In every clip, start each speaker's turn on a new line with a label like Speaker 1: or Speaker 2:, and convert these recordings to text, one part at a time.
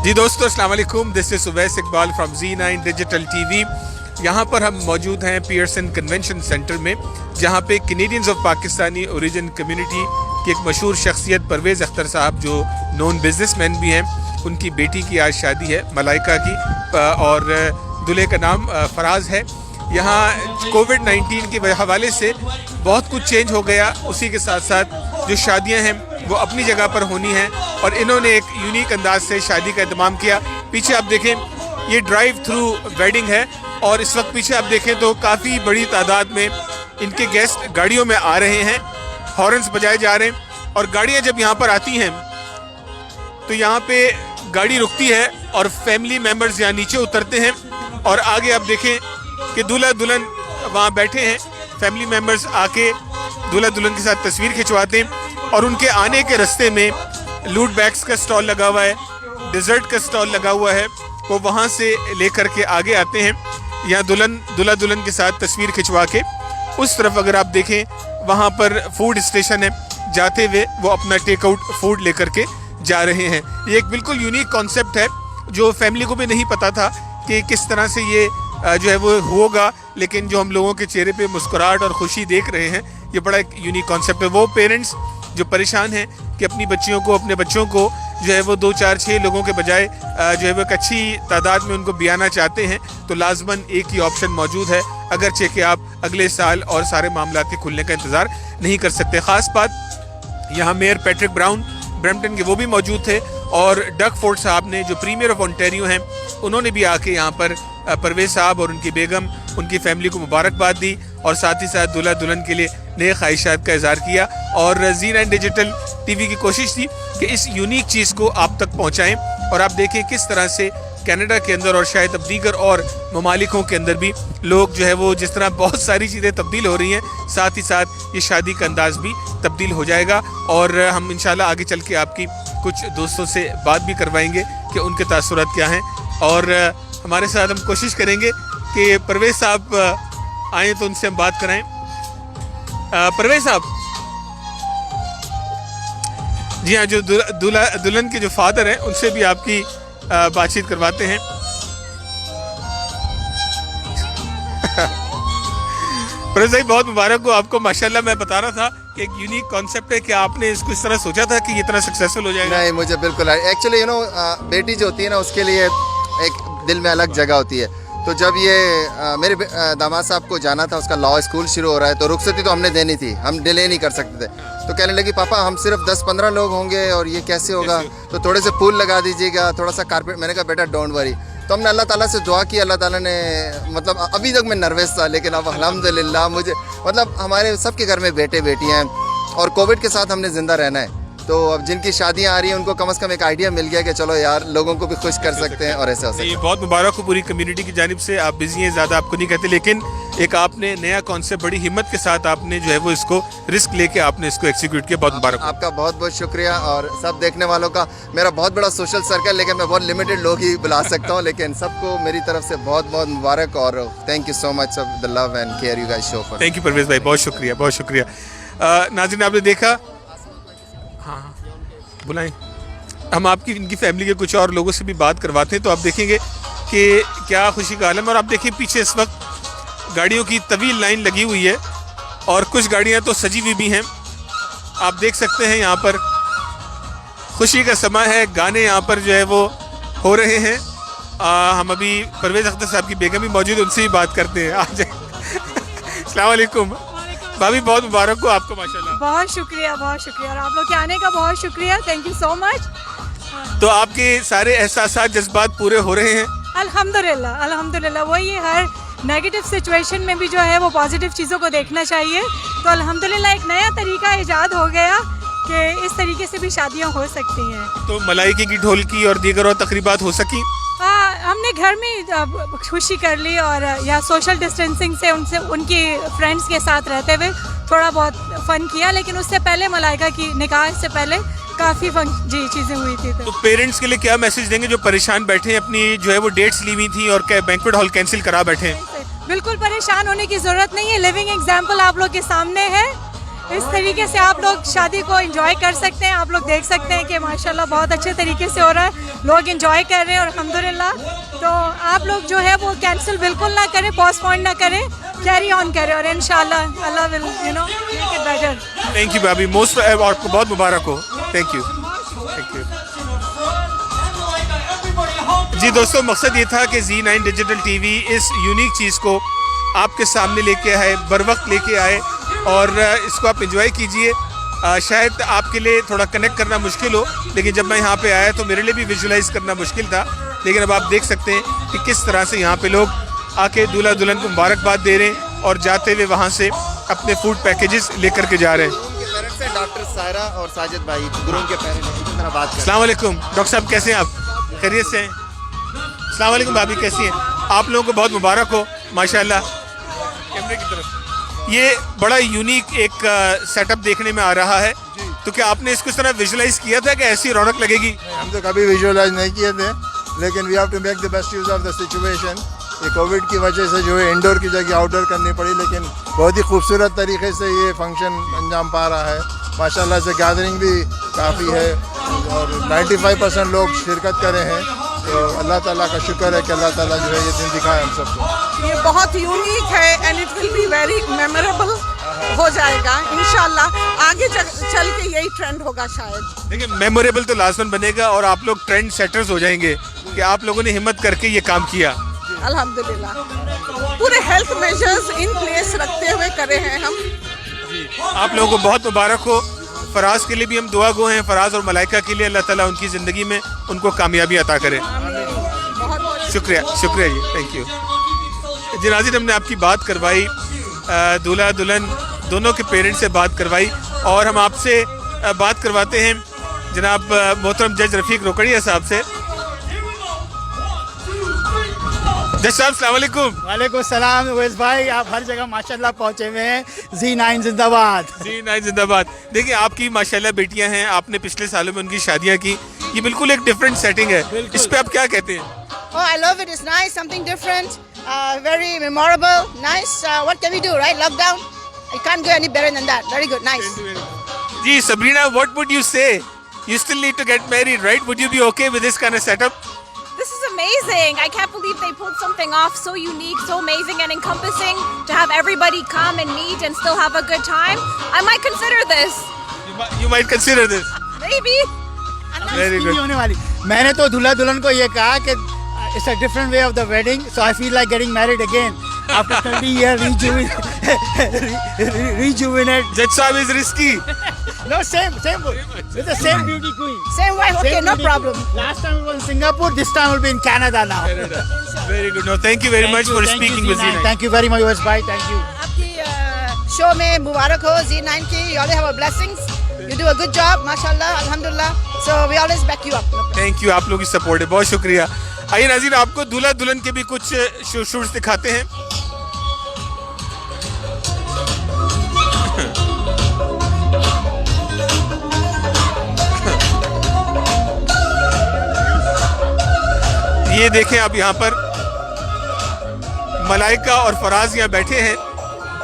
Speaker 1: जी दोस्तों, अस्सलाम वालेकुम। This is Uvais Iqbal from Z9 digital TV. यहाँ पर हम मौजूद हैं पियर्सन कन्वेंशन सेंटर में, जहाँ पे Canadians of Pakistani origin community की एक मशहूर शख्सियत परवेज़ अख्तर साहब, जो नॉन बिजनेसमैन भी हैं, उनकी बेटी की आज शादी है मलाइका की, और दूल्हे का नाम फराज है। यहाँ कोविड-19 के हवाले से बहुत कुछ चेंज हो गया। उसी के साथ साथ जो शादियाँ हैं वो अपनी जगह पर होनी हैं, और इन्होंने एक यूनिक अंदाज से शादी का इंतजाम किया। पीछे आप देखें, ये ड्राइव थ्रू वेडिंग है, और इस वक्त पीछे आप देखें तो काफ़ी बड़ी तादाद में इनके गेस्ट गाड़ियों में आ रहे हैं, हॉर्न्स बजाए जा रहे हैं। और गाड़ियाँ जब यहाँ पर आती हैं तो यहाँ पे गाड़ी रुकती है और फैमिली मेम्बर्स यहाँ नीचे उतरते हैं, और आगे आप देखें कि दूल्हा दुल्हन वहाँ बैठे हैं। फैमिली मेम्बर्स आके दूल्हा दुल्हन के साथ तस्वीर खिंचवाते हैं, और उनके आने के रास्ते में लूट बैग्स का स्टॉल लगा हुआ है, डिज़र्ट का स्टॉल लगा हुआ है, वो वहाँ से लेकर के आगे आते हैं। यहाँ दूल्हा दुल्हन के साथ तस्वीर खिंचवा के उस तरफ अगर आप देखें, वहाँ पर फूड स्टेशन है, जाते हुए वो अपना टेक आउट फूड लेकर के जा रहे हैं। ये एक बिल्कुल यूनिक कॉन्सेप्ट है, जो फैमिली को भी नहीं पता था कि किस तरह से ये जो है वो होगा, लेकिन जो हम लोगों के चेहरे पे मुस्कुराहट और खुशी देख रहे हैं, ये बड़ा एक यूनिक कॉन्सेप्ट है। वो पेरेंट्स जो परेशान हैं कि अपनी बच्चियों को, अपने बच्चों को जो है वो 2, 4, 6 लोगों के बजाय जो है वो एक अच्छी तादाद में उनको बियाना चाहते हैं, तो लाजमन एक ही ऑप्शन मौजूद है, अगरचे कि आप अगले साल और सारे मामला के खुलने का इंतज़ार नहीं कर सकते। ख़ास बात यहाँ मेयर पैट्रिक ब्राउन ब्रैम्पटन के वो भी मौजूद थे, और डग फोर्ड साहब ने, जो प्रीमियर ऑफ ओंटारियो हैं, उन्होंने भी आके यहाँ पर परवेज़ साहब और उनकी बेगम, उनकी फैमिली को मुबारकबाद दी, और साथ ही साथ दूल्हा दुल्हन के लिए नए ख्वाहिशात का इज़हार किया। और Z9 डिजिटल टीवी की कोशिश थी कि इस यूनिक चीज़ को आप तक पहुँचाएँ, और आप देखें किस तरह से कनाडा के अंदर और शायद अब दीगर और ममालिकों के अंदर भी लोग जो है वो, जिस तरह बहुत सारी चीज़ें तब्दील हो रही हैं, साथ ही साथ ये शादी का अंदाज भी तब्दील हो जाएगा। और हम इंशाल्लाह आगे चल के आपकी कुछ दोस्तों से बात भी करवाएंगे कि उनके तासुरात क्या हैं, और हमारे साथ हम कोशिश करेंगे कि परवेज़ साहब आएँ तो उनसे हम बात कराएँ। परवेज़ साहब जी हाँ, जो दुल्हन के जो फादर हैं, उनसे भी आपकी बातचीत करवाते हैं। परवेज़ भाई, बहुत मुबारक हो आपको। माशाल्लाह, मैं बता रहा था कि एक यूनिक कॉन्सेप्ट है कि आपने इसको इस तरह सोचा था कि ये इतना सक्सेसफुल हो जाएगा।
Speaker 2: नहीं, मुझे बिल्कुल एक्चुअली बेटी जो होती है ना, उसके लिए एक दिल में अलग जगह होती है। तो जब ये मेरे दामाद साहब को जाना था, उसका लॉ स्कूल शुरू हो रहा है, तो रुखसती तो हमने देनी थी, हम डिले नहीं कर सकते थे। तो कहने लगी, पापा हम सिर्फ 10-15 लोग होंगे और ये कैसे होगा, तो थोड़े से फूल लगा दीजिएगा, थोड़ा सा कारपेट। मैंने कहा बेटा डोंट वरी। तो हमने अल्लाह ताला से दुआ की, अल्लाह ताला ने मतलब, अभी तक मैं नर्वस था, लेकिन अब अल्हम्दुलिल्लाह मुझे मतलब, हमारे सबके घर में बेटे बेटियाँ हैं, और कोविड के साथ हमने ज़िंदा रहना है। तो अब जिनकी शादियां आ रही हैं, उनको कम से कम एक आइडिया मिल गया कि चलो यार, लोगों को भी खुश कर सकते हैं, और ऐसे हो सकता है।
Speaker 1: बहुत मुबारक हो पूरी कम्युनिटी की जानिब से। आप बिजी हैं, ज़्यादा आपको नहीं कहते, लेकिन एक आपने नया कॉन्सेप्ट बड़ी हिम्मत के साथ आपने जो है वो इसको रिस्क लेके आपने इसको एग्जीक्यूट किया। बहुत मुबारक।
Speaker 2: आपका बहुत बहुत शुक्रिया, और सब देखने वालों का। मेरा बहुत बड़ा सोशल सर्कल, लेकिन मैं बहुत लिमिटेड लोग ही बुला सकता हूँ, लेकिन सबको मेरी तरफ से बहुत बहुत मुबारक, और thank you so much of the love and care you guys show for.
Speaker 1: Thank you Parvez भाई, बहुत शुक्रिया, बहुत शुक्रिया। नाज़रीन, आपने देखा, हाँ बुलाएं, हम आपकी इनकी फैमिली के कुछ और लोगों से भी बात करवाते हैं, तो आप देखेंगे कि क्या खुशी का आलम है। और आप देखिए पीछे इस वक्त गाड़ियों की तवील लाइन लगी हुई है, और कुछ गाड़ियां तो सजी हुई भी हैं। आप देख सकते हैं यहाँ पर खुशी का समय है, गाने यहाँ पर जो है वो हो रहे हैं। हम अभी परवेज़ अख्तर साहब की बेगम भी मौजूद है, उनसे भी बात करते हैं। आज अस्सलाम वालेकुम भाभी, बहुत मुबारक हो आपको। माशाल्लाह,
Speaker 3: बहुत शुक्रिया, बहुत शुक्रिया, और आप लोग के आने का बहुत शुक्रिया, थैंक यू सो मच।
Speaker 1: तो आपके सारे एहसासात, जज्बात पूरे हो रहे हैं?
Speaker 3: अल्हम्दुलिल्लाह, अल्हम्दुलिल्लाह। वही हर नेगेटिव सिचुएशन में भी जो है वो पॉजिटिव चीज़ों को देखना चाहिए। तो अल्हम्दुलिल्लाह एक नया तरीका ईजाद हो गया कि इस तरीके से भी शादियाँ हो सकती हैं।
Speaker 1: तो मलाइके की ढोलकी और दीगर और तकरीबात हो सकी?
Speaker 3: हमने घर में खुशी कर ली, और या सोशल डिस्टेंसिंग से उनसे, उनकी फ्रेंड्स के साथ रहते हुए थोड़ा बहुत फ़न किया। लेकिन उससे पहले मलाइका की निकाह से पहले काफ़ी जी चीज़ें हुई थी।
Speaker 1: तो पेरेंट्स के लिए क्या मैसेज देंगे जो परेशान बैठे हैं, अपनी जो है वो डेट्स ली हुई थी और बैंक्वेट हॉल कैंसिल करा बैठे हैं?
Speaker 3: बिल्कुल परेशान होने की ज़रूरत नहीं है, लिविंग एग्जाम्पल आप लोग के सामने है। इस तरीके से आप लोग शादी को एंजॉय कर सकते हैं। आप लोग देख सकते हैं कि माशाल्लाह बहुत अच्छे तरीके से हो रहा है, लोग एंजॉय कर रहे हैं और अल्हम्दुलिल्लाह। तो आप लोग जो है वो कैंसिल बिल्कुल ना करें, पोस्टपोन ना करें, कैरी ऑन करें और इंशाल्लाह अल्लाह will make it better.
Speaker 1: Thank you भाभी, मोस्ट आपको बहुत मुबारक हो। Thank you. जी दोस्तों, मकसद ये था कि Z9 डिजिटल टीवी इस यूनिक चीज़ को आपके सामने लेके आए, बर वक्त लेके आए और इसको आप इंजॉय कीजिए। शायद आपके लिए थोड़ा कनेक्ट करना मुश्किल हो, लेकिन जब मैं यहाँ पे आया तो मेरे लिए भी विजुलाइज करना मुश्किल था, लेकिन अब आप देख सकते हैं कि किस तरह से यहाँ पे लोग आके दूल्हा दुल्हन को मुबारकबाद दे रहे हैं और जाते हुए वहाँ से अपने फूड पैकेजेस लेकर के जा रहे हैं।
Speaker 2: डॉक्टर सायरा और साजिद भाई गुरुम के पेरेंट्स बात
Speaker 1: अस्सलाम वालेकुम। डॉक्टर साहब कैसे हैं आप? खैरियत से हैं? अस्सलाम वालेकुम भाभी, कैसी हैं आप? लोगों को बहुत मुबारक हो माशाल्लाह। कैमरे की तरफ ये बड़ा यूनिक एक सेटअप देखने में आ रहा है, तो क्या आपने इसको इस तरह विजुलाइज किया था कि ऐसी रौनक लगेगी?
Speaker 4: हम तो कभी विजुअलाइज नहीं किए थे, लेकिन we have to make the best use of the situation. ये कोविड की वजह से जो है इंडोर की जगह आउटडोर करनी पड़ी, लेकिन बहुत ही खूबसूरत तरीके से ये फंक्शन अंजाम पा रहा है माशाल्लाह से। गैदरिंग भी काफ़ी है और 95% लोग शिरकत करे हैं, तो अल्लाह ताला का शुक्र है कि अल्लाह ताला जो है ये दिन दिखाए हम सबको।
Speaker 5: ये बहुत यूनिक है and it will be very memorable हो जाएगा इंशाल्लाह। आगे चल के यही ट्रेंड होगा शायद।
Speaker 1: देखिए, मेमोरेबल तो लाजमन बनेगा और आप लोग ट्रेंड सेटर्स हो जाएंगे कि आप लोगों ने हिम्मत करके ये काम किया।
Speaker 5: अल्हम्दुलिल्लाह पूरे हेल्थ मेजर्स इन प्लेस रखते हुए करे हैं हम।
Speaker 1: आप लोगों को बहुत मुबारक हो। फराज के लिए भी हम दुआ गो हैं, फराज और मलाइका के लिए अल्लाह ताला उनकी ज़िंदगी में उनको कामयाबी अता करे। शुक्रिया, शुक्रिया जी, थैंक यू जी। नाज़रीन, हमने आपकी बात करवाई, दूल्हा दुल्हन दोनों के पेरेंट्स से बात करवाई और हम आपसे बात करवाते हैं जनाब मोहतरम जज रफ़ीक रोकड़िया साहब से। जज साहब अस्सलाम वालेकुम।
Speaker 6: वालेकुम सलाम। उवैस भाई, आप हर जगह माशाल्लाह पहुंचे हुए हैं। Z9 जिंदाबाद।
Speaker 1: Z9 जिंदाबाद। देखिए, आपकी माशाल्लाह बेटियां हैं, आपने पिछले सालों में उनकी शादियां की, ये बिल्कुल एक डिफरेंट सेटिंग है, इस पे आप क्या कहते हैं?
Speaker 7: Oh, I love it. It's nice, something different, very memorable, nice. What can we do, right? Lockdown, you can't go any better than that. Very good, nice.
Speaker 1: जी Sabrina, what would you say? You still need to get married, right? Would you be okay with this kind of setup?
Speaker 8: This is amazing. I can't believe they pulled something off so unique, so amazing and encompassing to have everybody come and meet and still have a good time. I might consider this.
Speaker 1: You might consider this.
Speaker 8: Maybe.
Speaker 1: Very good.
Speaker 6: होने वाली। मैंने तो दूल्हा दुल्हन को ये कहा कि it's a different way of the wedding, so I feel like getting married again after 30 years. Rejuvenate.
Speaker 1: Judge साहब is risky.
Speaker 6: No, same with the same beauty queen.
Speaker 7: Same wife, okay,
Speaker 6: Same
Speaker 7: no
Speaker 6: beauty
Speaker 7: problem.
Speaker 6: queen. Last time it was in Singapore, this time will be in Canada now.
Speaker 1: Very good. No, thank you very much for
Speaker 6: Thank you,
Speaker 1: speaking with
Speaker 6: Z9.
Speaker 1: Z9.
Speaker 6: Thank you very much, Uwais bhai. Thank you.
Speaker 7: आपकी show में मुबारक हो Z9 की. You always have our blessings. You do a good job, mashallah, alhamdulillah. So we always back you up.
Speaker 1: Thank you, आप लोगों की support है, बहुत शुक्रिया। आइए नाज़रीन, आपको दूल्हा दुल्हन के भी कुछ शूट्स दिखाते हैं। ये देखें आप, यहाँ पर मलाइका और फराज यहाँ बैठे हैं,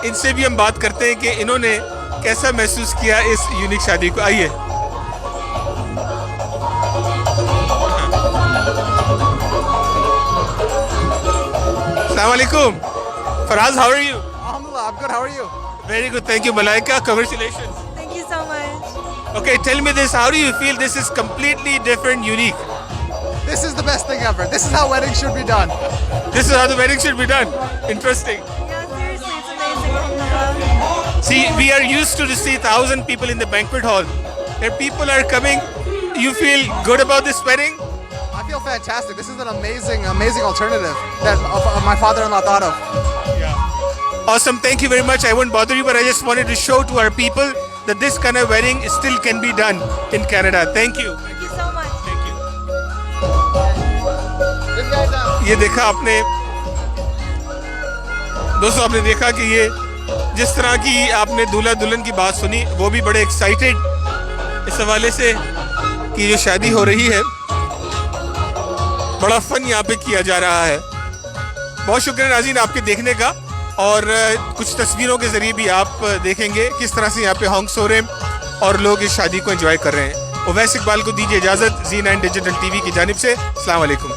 Speaker 1: इनसे भी हम बात करते हैं कि इन्होंने कैसा महसूस किया इस यूनिक शादी को। आइए। अस्सलाम वालेकुम। Faraz, how are you?
Speaker 9: Alhamdulillah, I'm good. How are you?
Speaker 1: Very good, thank you. Malaika, congratulations.
Speaker 3: Thank you so much.
Speaker 1: Okay, tell me this, how do you feel? This is completely different, unique.
Speaker 9: This is the best thing ever. This is how weddings should be done.
Speaker 1: This is how the wedding should be done. Interesting.
Speaker 3: Yeah, seriously, it's amazing. alhamdulillah.
Speaker 1: See, we are used to see 1,000 people in the banquet hall. And people are coming. You feel good about this wedding?
Speaker 9: I feel fantastic. This is an amazing, amazing alternative that my father-in-law thought of.
Speaker 1: Awesome, thank you very much. I won't bother you, but I just wanted to show to our people that this kind of wedding still can be done in Canada. Thank you.
Speaker 3: Thank you so much.
Speaker 1: Thank you. ये देखा आपने दोस्तों, आपने देखा कि ये जिस तरह की आपने दूल्हा दुल्हन की बात सुनी, वो भी बड़े एक्साइटेड इस हवाले से कि जो शादी हो रही है, बड़ा फन यहाँ पे किया जा रहा है। बहुत शुक्रिया नाज़रीन आपके देखने का। और कुछ तस्वीरों के ज़रिए भी आप देखेंगे किस तरह से यहाँ पे हॉन्ग्स हो रहे हैं और लोग इस शादी को एंजॉय कर रहे हैं। उवैस इकबाल को दीजिए इजाज़त। Zee9 डिजिटल टीवी की जानिब से अस्सलाम वालेकुम।